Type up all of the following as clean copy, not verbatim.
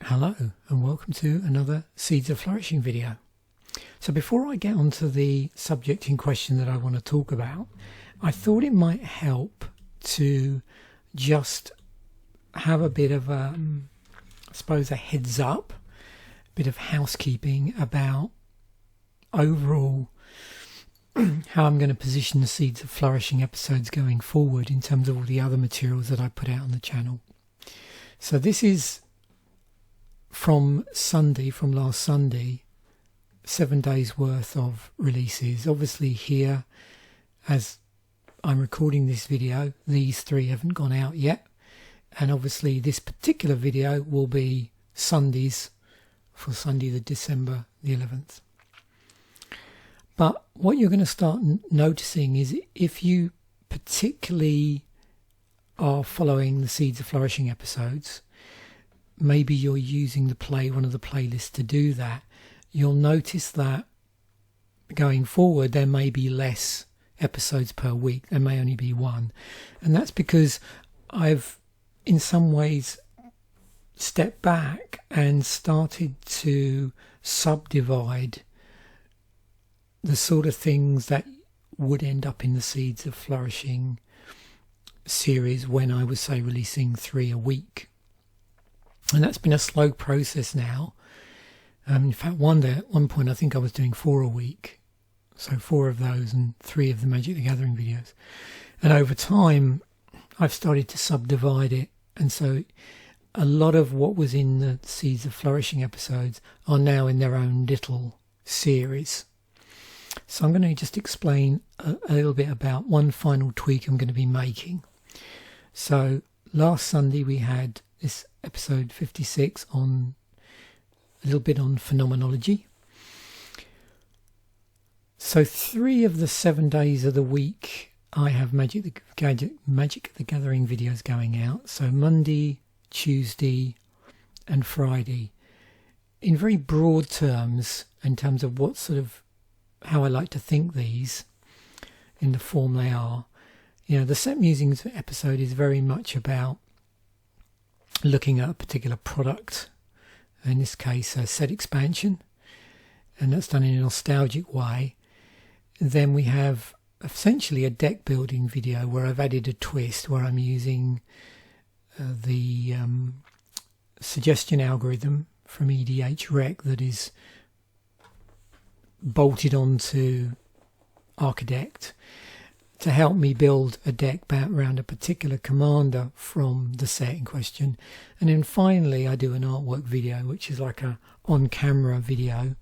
Hello and welcome to another Seeds of Flourishing video. So before I get onto the subject in question that I want to talk about, I thought it might help to just have a bit of a heads up, a bit of housekeeping about overall how I'm going to position the Seeds of Flourishing episodes going forward in terms of all the other materials that I put out on the channel. So this is from last Sunday, 7 days worth of releases. Obviously here, as I'm recording this video, these three haven't gone out yet, and obviously this particular video will be Sundays for Sunday the December the 11th. But what you're going to start noticing is if you particularly are following the Seeds of Flourishing episodes, maybe you're using one of the playlists to do that, you'll notice that going forward there may be less episodes per week. There may only be one, and that's because I've in some ways stepped back and started to subdivide the sort of things that would end up in the Seeds of Flourishing series when I was, say, releasing 3 a week. And that's been a slow process now. In fact, at one point I think I was doing 4 a week. So 4 of those and 3 of the Magic the Gathering videos. And over time, I've started to subdivide it. And so a lot of what was in the Seeds of Flourishing episodes are now in their own little series. So I'm going to just explain a little bit about one final tweak I'm going to be making. So last Sunday we had this episode 56 on a little bit on phenomenology. So 3 of the 7 days of the week I have Magic the Gathering videos going out. So Monday, Tuesday and Friday. In very broad terms, in terms of what sort of how I like to think these in the form they are. You know, the Set Musings episode is very much about looking at a particular product, in this case a set expansion, and that's done in a nostalgic way. Then we have essentially a deck building video where I've added a twist, where I'm using the suggestion algorithm from EDH-REC that is bolted onto Archidect to help me build a deck around a particular commander from the set in question. And then finally I do an artwork video, which is like a on-camera video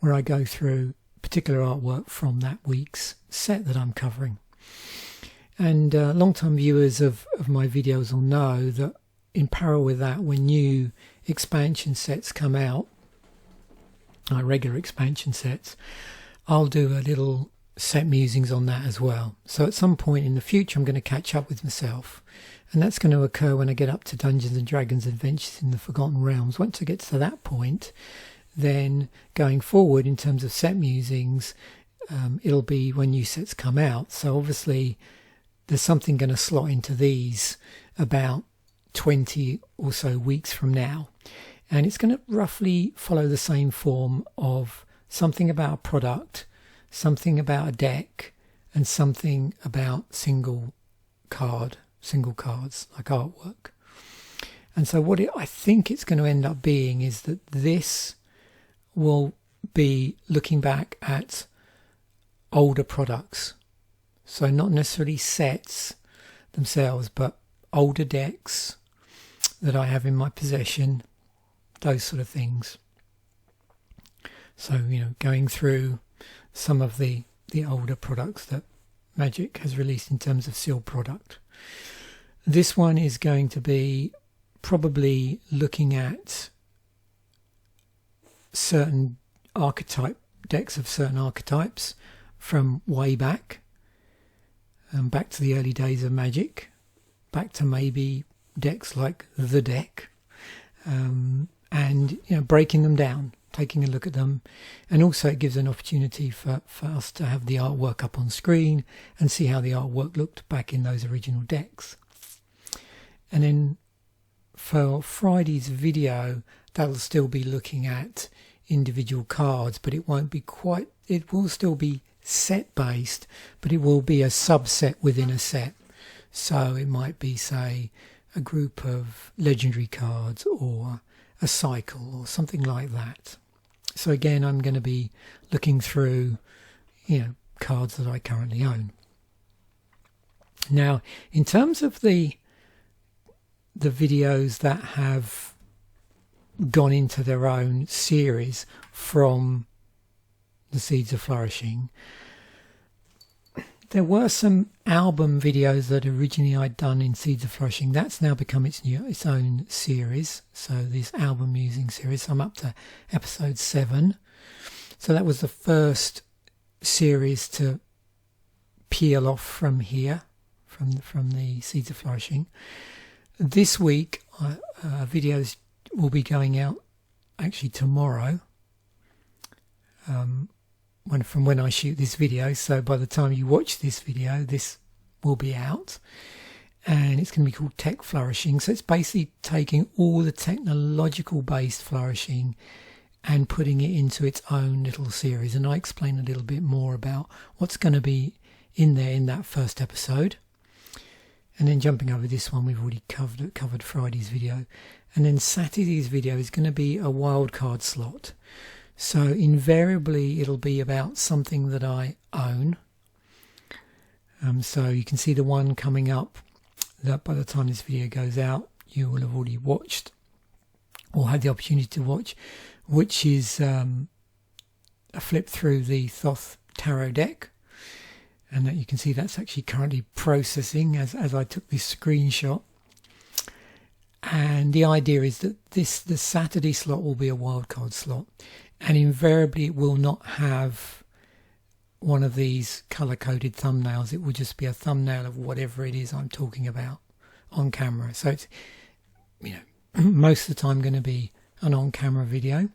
where I go through particular artwork from that week's set that I'm covering. And long-time viewers of my videos will know that in parallel with that, when new expansion sets come out, regular expansion sets, I'll do a little Set Musings on that as well. So at some point in the future I'm going to catch up with myself, and that's going to occur when I get up to Dungeons and Dragons Adventures in the Forgotten Realms. Once I get to that point, then going forward in terms of Set Musings, it'll be when new sets come out. So obviously there's something going to slot into these about 20 or so weeks from now, and it's going to roughly follow the same form of something about a product, something about a deck, and something about single cards like artwork. And so what I think it's going to end up being is that this will be looking back at older products. So not necessarily sets themselves, but older decks that I have in my possession, those sort of things. So, you know, going through some of the older products that Magic has released in terms of sealed product. This one is going to be probably looking at certain decks of certain archetypes from way back to the early days of Magic, back to maybe decks like the deck, and breaking them down, taking a look at them, and also it gives an opportunity for us to have the artwork up on screen and see how the artwork looked back in those original decks. And then for Friday's video, that'll still be looking at individual cards, but it won't be quite, it will still be set based, but it will be a subset within a set. So it might be, say, a group of legendary cards or a cycle or something like that. So again, I'm going to be looking through, cards that I currently own. Now, in terms of the videos that have gone into their own series from the Seeds of Flourishing, there were some album videos that originally I'd done in Seeds of Flourishing. That's now become its own series. So this album musing series, I'm up to episode 7. So that was the first series to peel off from here, from the Seeds of Flourishing. This week, videos will be going out actually tomorrow. From when I shoot this video, so by the time you watch this video, this will be out, and it's going to be called Tech Flourishing. So it's basically taking all the technological based flourishing and putting it into its own little series, and I explain a little bit more about what's going to be in there in that first episode. And then jumping over this one, we've already covered Friday's video, and then Saturday's video is going to be a wildcard slot. So invariably it'll be about something that I own. So you can see the one coming up that by the time this video goes out, you will have already watched or had the opportunity to watch, which is a flip through the Thoth Tarot deck. And that you can see that's actually currently processing as I took this screenshot. And the idea is that the Saturday slot will be a wildcard slot. And invariably it will not have one of these color-coded thumbnails. It will just be a thumbnail of whatever it is I'm talking about on camera. So it's, most of the time going to be an on-camera video.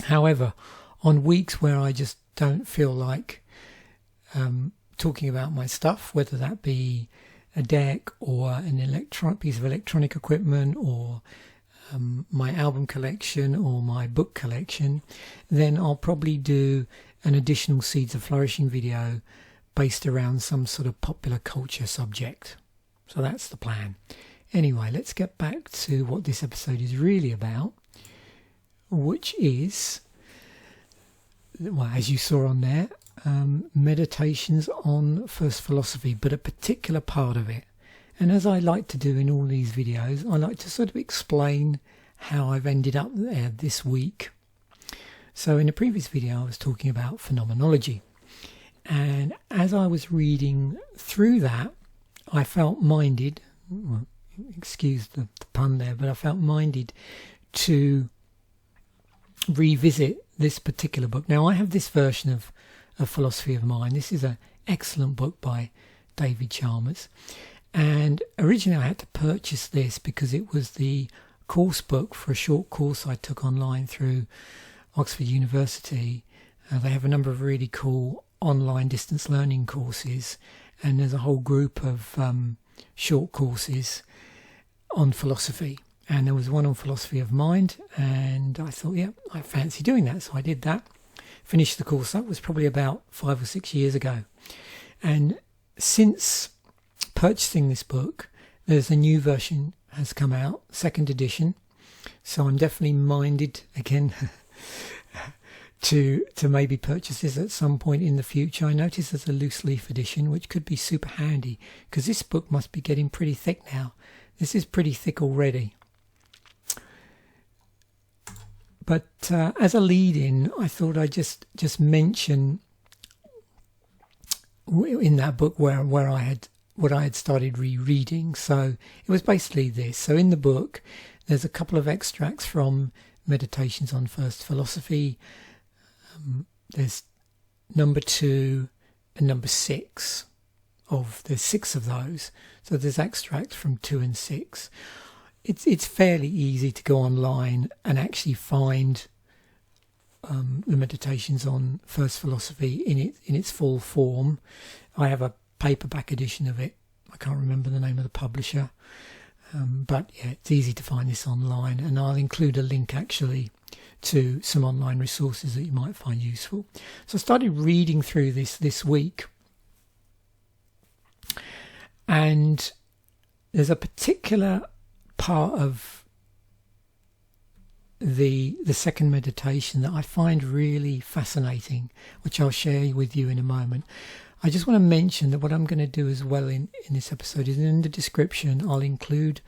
However, on weeks where I just don't feel like talking about my stuff, whether that be a deck or an piece of electronic equipment or my album collection or my book collection, then I'll probably do an additional Seeds of Flourishing video based around some sort of popular culture subject. So that's the plan. Anyway, let's get back to what this episode is really about, which is, well, as you saw on there, meditations on first philosophy, but a particular part of it. And as I like to do in all these videos, I like to sort of explain how I've ended up there this week. So in a previous video, I was talking about phenomenology. And as I was reading through that, I felt minded, well, excuse the pun there, but I felt minded to revisit this particular book. Now, I have this version of Philosophy of Mind. This is an excellent book by David Chalmers. And originally I had to purchase this because it was the course book for a short course I took online through Oxford University. They have a number of really cool online distance learning courses, and there's a whole group of short courses on philosophy. And there was one on philosophy of mind, and I thought, yeah, I fancy doing that. So I did that. Finished the course. That was probably about 5 or 6 years ago. And since purchasing this book, there's a new version has come out, second edition. So I'm definitely minded again to maybe purchase this at some point in the future. I noticed there's a loose leaf edition, which could be super handy because this book must be getting pretty thick now. This is pretty thick already. But as a lead-in, I thought I'd just mention in that book where I had started rereading. So it was basically this. So in the book, there's a couple of extracts from Meditations on First Philosophy. There's number 2 and number 6 there's 6 of those. So there's extracts from 2 and 6. It's fairly easy to go online and actually find the Meditations on First Philosophy in its full form. I have a paperback edition of it. I can't remember the name of the publisher. But yeah, it's easy to find this online, and I'll include a link actually to some online resources that you might find useful. So I started reading through this week, and there's a particular part of the second meditation that I find really fascinating, which I'll share with you in a moment. I just want to mention that what I'm going to do as well in this episode is in the description I'll include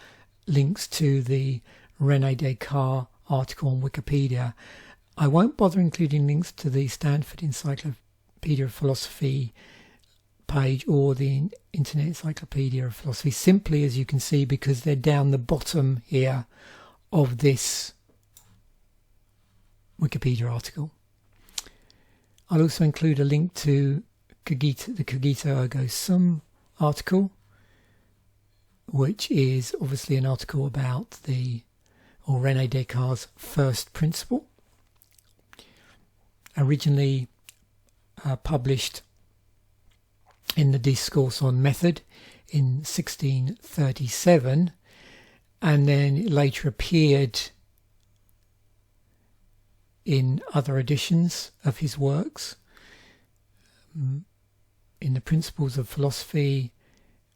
links to the René Descartes article on Wikipedia. I won't bother including links to the Stanford Encyclopedia of Philosophy page or the Internet Encyclopedia of Philosophy, simply, as you can see, because they're down the bottom here of this Wikipedia article. I'll also include a link to Cogito, the Cogito ergo sum article, which is obviously an article about René Descartes' first principle, originally published in the Discourse on Method in 1637, and then it later appeared in other editions of his works, in the Principles of Philosophy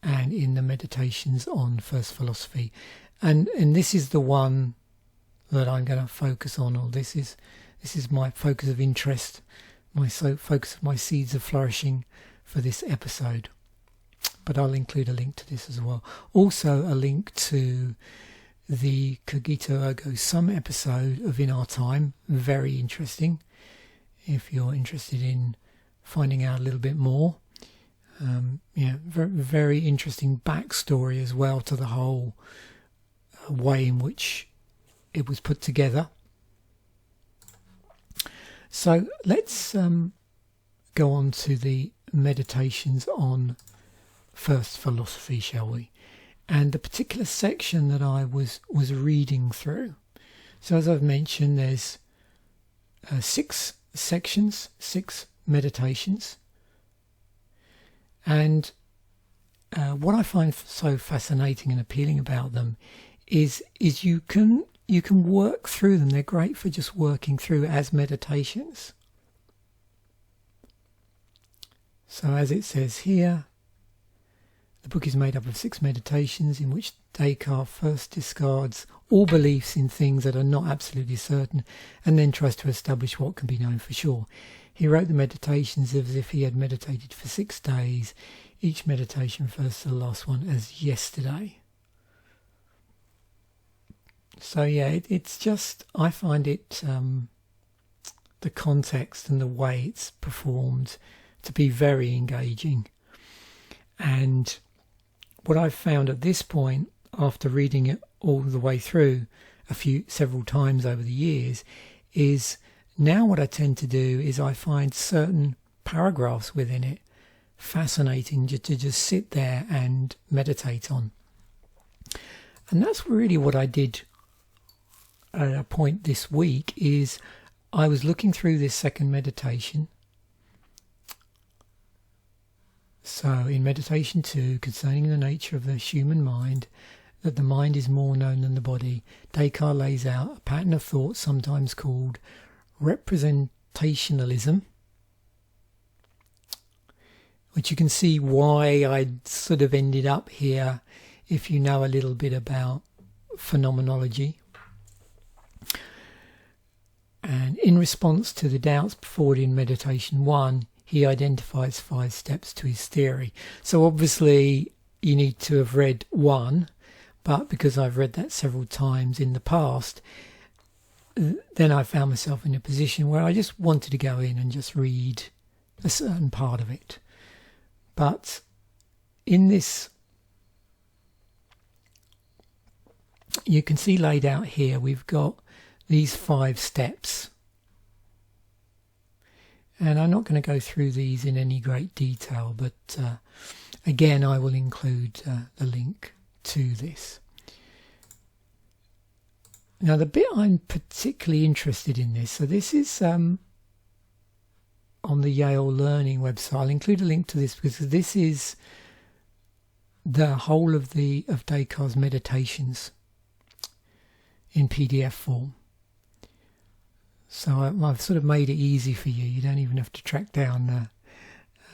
and in the Meditations on First Philosophy. And this is the one that I'm going to focus on, or this is my focus of interest, focus of my seeds of flourishing for this episode. But I'll include a link to this as well. Also a link to the Cogito ergo sum episode of In Our Time. Very interesting if you're interested in finding out a little bit more. Very, very interesting backstory as well to the whole way in which it was put together. So let's go on to the meditations on first philosophy, shall we? And the particular section that I was reading through. So as I've mentioned, there's 6 sections, 6 meditations. And what I find so fascinating and appealing about them is you can work through them. They're great for just working through as meditations. So as it says here, the book is made up of 6 meditations in which Descartes first discards all beliefs in things that are not absolutely certain and then tries to establish what can be known for sure. He wrote the meditations as if he had meditated for 6 days, each meditation refers to the last one as yesterday. So yeah, it's just, I find it, the context and the way it's performed to be very engaging. And what I've found at this point, after reading it all the way through several times over the years, is now what I tend to do is I find certain paragraphs within it fascinating to just sit there and meditate on. And that's really what I did at a point this week. Is I was looking through this second meditation. So in meditation 2, concerning the nature of the human mind, that the mind is more known than the body, Descartes lays out a pattern of thought sometimes called representationalism, which you can see why I sort of ended up here if you know a little bit about phenomenology. And in response to the doubts put forward in meditation 1, he identifies 5 steps to his theory. So obviously you need to have read 1, but because I've read that several times in the past, then I found myself in a position where I just wanted to go in and just read a certain part of it. But in this, you can see laid out here, we've got these 5 steps. And I'm not going to go through these in any great detail, but again, I will include the link to this. Now, the bit I'm particularly interested in this, so this is on the Yale Learning website. I'll include a link to this because this is the whole of Descartes' Meditations in PDF form. So I've sort of made it easy for you. You don't even have to track down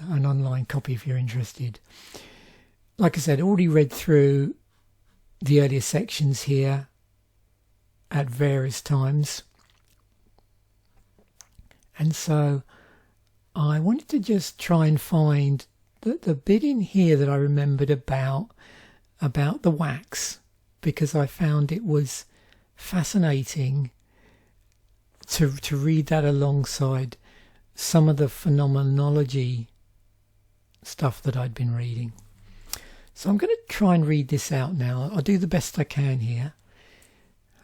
an online copy if you're interested. Like I said, already read through the earlier sections here at various times. And so I wanted to just try and find the bit in here that I remembered about the wax, because I found it was fascinating to read that alongside some of the phenomenology stuff that I'd been reading. So I'm going to try and read this out now. I'll do the best I can here.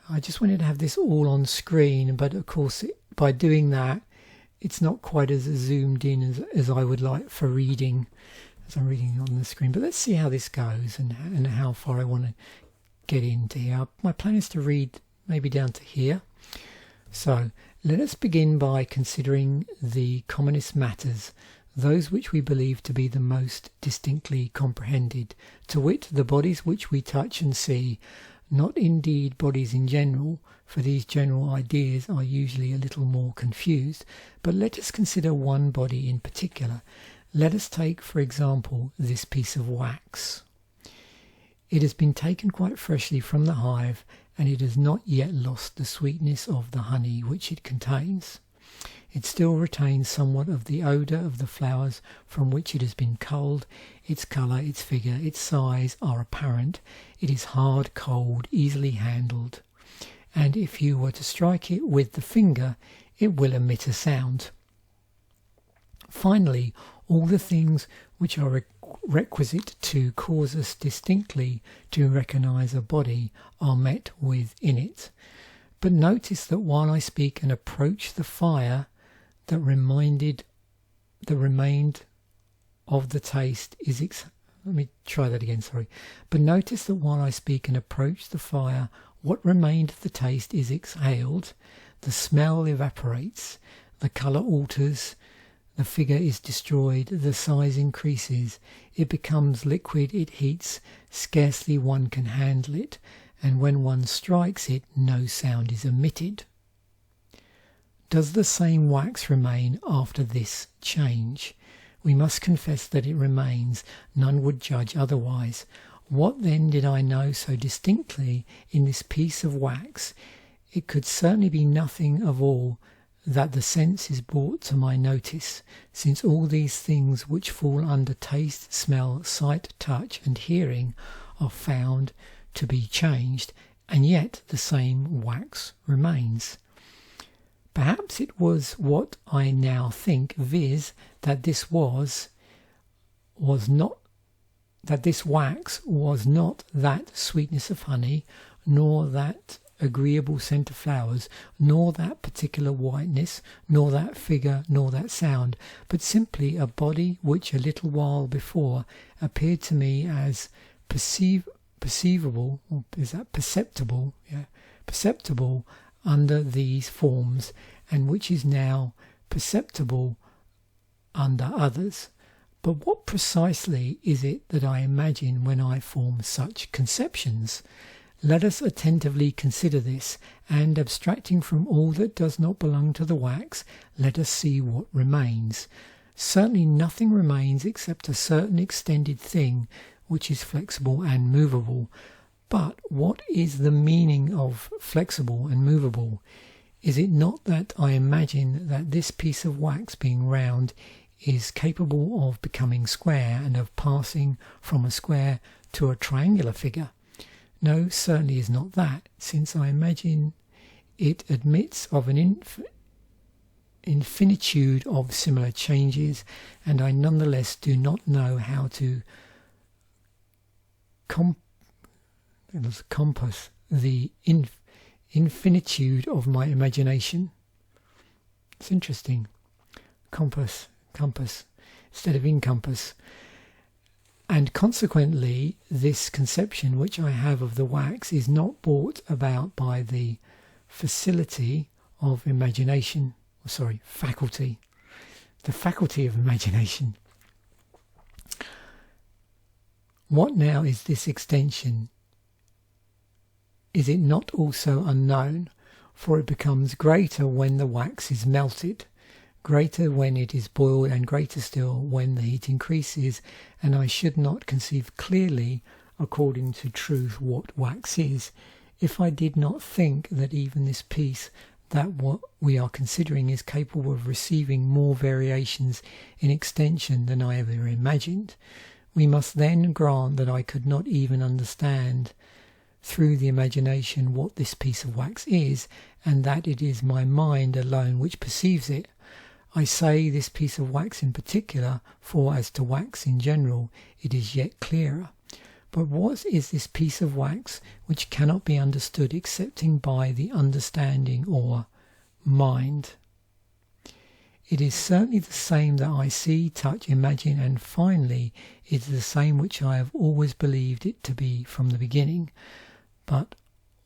I just wanted to have this all on screen, but of course by doing that it's not quite as zoomed in as I would like for reading, as I'm reading on the screen. But let's see how this goes and how far I want to get into here. My plan is to read maybe down to here. So let us begin by considering the commonest matters, those which we believe to be the most distinctly comprehended, to wit, the bodies which we touch and see, not indeed bodies in general, for these general ideas are usually a little more confused, but let us consider one body in particular. Let us take, for example, this piece of wax. It has been taken quite freshly from the hive, and it has not yet lost the sweetness of the honey which it contains. It still retains somewhat of the odour of the flowers from which it has been culled. Its colour, its figure, its size are apparent. It is hard, cold, easily handled, and if you were to strike it with the finger, it will emit a sound. Finally, all the things which are requisite to cause us distinctly to recognise a body are met with in it. But notice that while I speak and approach the fire that remained of the taste is let me try that again, sorry. But notice that while I speak and approach the fire, what remained of the taste is exhaled, the smell evaporates, the colour alters, the figure is destroyed, the size increases, it becomes liquid, it heats, scarcely one can handle it, and when one strikes it, no sound is emitted. Does the same wax remain after this change? We must confess that it remains. None would judge otherwise. What then did I know so distinctly in this piece of wax? It could certainly be nothing of all that the sense is brought to my notice, since all these things which fall under taste, smell, sight, touch, and hearing are found to be changed, and yet the same wax remains. Perhaps it was what I now think, viz., that this wax was not that sweetness of honey, nor that agreeable scent of flowers, nor that particular whiteness, nor that figure, nor that sound, but simply a body which a little while before appeared to me as perceptible under these forms, and which is now perceptible under others. But what precisely is it that I imagine when I form such conceptions? Let us attentively consider this, and abstracting from all that does not belong to the wax, let us see what remains. Certainly nothing remains except a certain extended thing which is flexible and movable. But what is the meaning of flexible and movable? Is it not that I imagine that this piece of wax being round is capable of becoming square and of passing from a square to a triangular figure? No, certainly is not that, since I imagine it admits of an infinitude of similar changes, and I nonetheless do not know how to compass the infinitude of my imagination. It's interesting. Compass instead of encompass. And consequently, this conception which I have of the wax is not brought about by the faculty of imagination. The faculty of imagination. What now is this extension? Is it not also unknown? For it becomes greater when the wax is melted, greater when it is boiled, and greater still when the heat increases, and I should not conceive clearly, according to truth, what wax is, if I did not think that even this piece, that what we are considering, is capable of receiving more variations in extension than I ever imagined. We must then grant that I could not even understand through the imagination what this piece of wax is, and that it is my mind alone which perceives it. I say this piece of wax in particular, for as to wax in general, it is yet clearer. But what is this piece of wax which cannot be understood excepting by the understanding or mind? It is certainly the same that I see, touch, imagine, and finally it is the same which I have always believed it to be from the beginning. But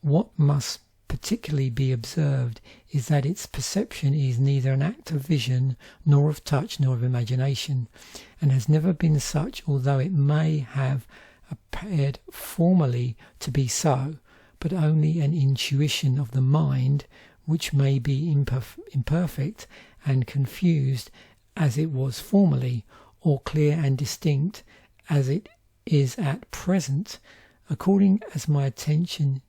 what must particularly be observed is that its perception is neither an act of vision, nor of touch, nor of imagination, and has never been such, although it may have appeared formerly to be so, but only an intuition of the mind, which may be imperfect and confused as it was formerly, or clear and distinct as it is at present, according as my attention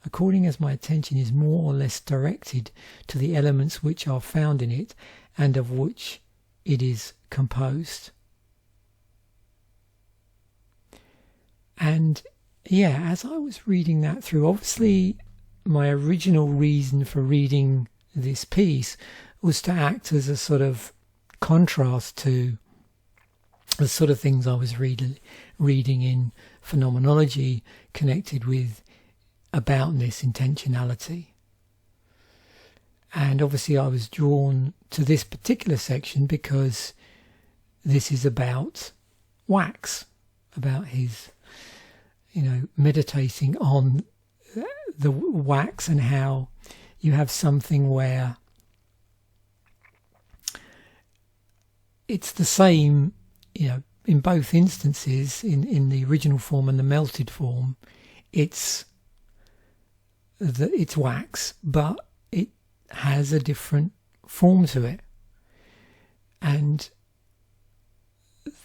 is more or less directed to the elements which are found in it and of which it is composed. And yeah, as I was reading that through, obviously my original reason for reading this piece was to act as a sort of contrast to the sort of things I was reading in phenomenology connected with aboutness, intentionality. And obviously I was drawn to this particular section because this is about wax, about his, meditating on the wax, and how you have something where it's the same, in both instances, in the original form and the melted form, it's wax, but it has a different form to it. And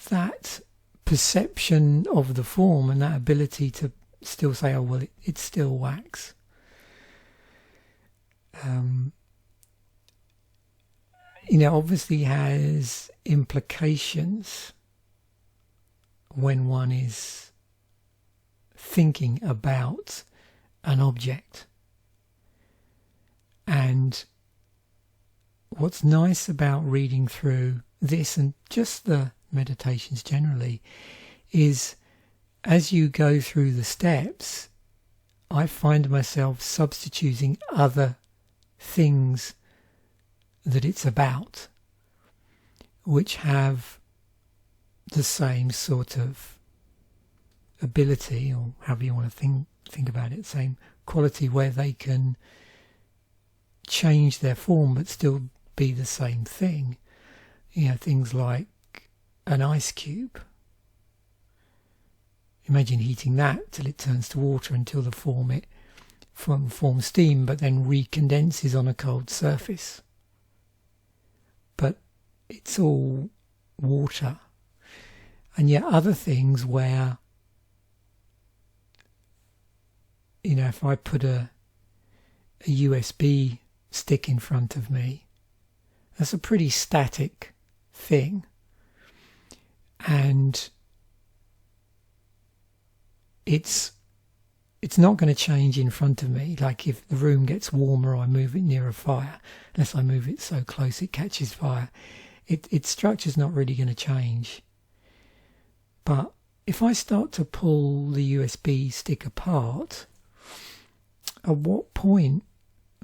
that perception of the form and that ability to still say, oh, well, it's still wax. Obviously has implications when one is thinking about an object. And what's nice about reading through this and just the meditations generally is as you go through the steps, I find myself substituting other things that it's about, which have the same sort of ability, or however you want to think about it, same quality, where they can change their form but still be the same thing. Things like an ice cube. Imagine heating that till it turns to water until the forms steam, but then recondenses on a cold surface. But it's all water. And yet other things where, if I put a USB stick in front of me, that's a pretty static thing. And it's not going to change in front of me. Like if the room gets warmer, I move it near a fire. Unless I move it so close it catches fire. Its structure's not really going to change. But if I start to pull the USB stick apart, at what point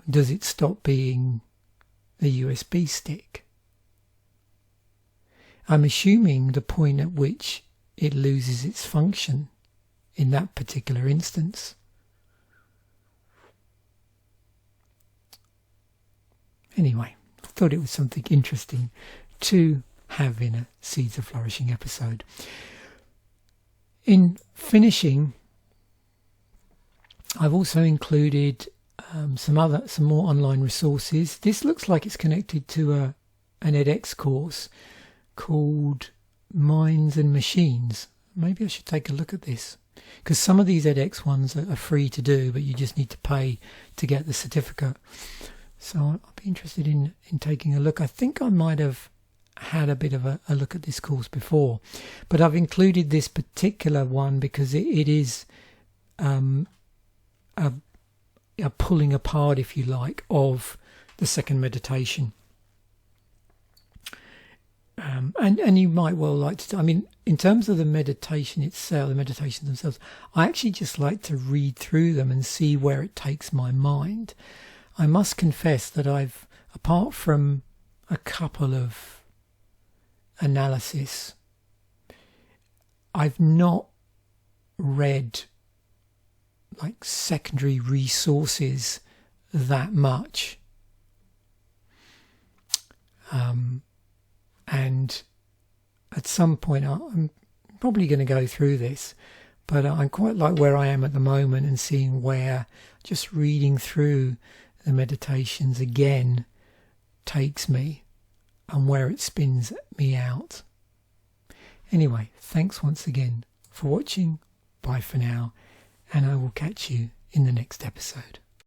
does it stop being a USB stick? I'm assuming the point at which it loses its function in that particular instance. Anyway, I thought it was something interesting to have in a Seeds of Flourishing episode. In finishing, I've also included some more online resources. This looks like it's connected to an edX course called Minds and Machines. Maybe I should take a look at this, because some of these edX ones are free to do, but you just need to pay to get the certificate. So I'll be interested in taking a look. I think I might have had a bit of a look at this course before, but I've included this particular one because it is a pulling apart, if you like, of the second meditation. And you might well like to, in terms of the meditation itself, the meditations themselves, I actually just like to read through them and see where it takes my mind. I must confess that I've, apart from a couple of analysis, I've not read like secondary resources that much. And at some point I'm probably going to go through this, but I quite like where I am at the moment and seeing where just reading through the meditations again takes me and where it spins me out. Anyway, thanks once again for watching. Bye for now, and I will catch you in the next episode.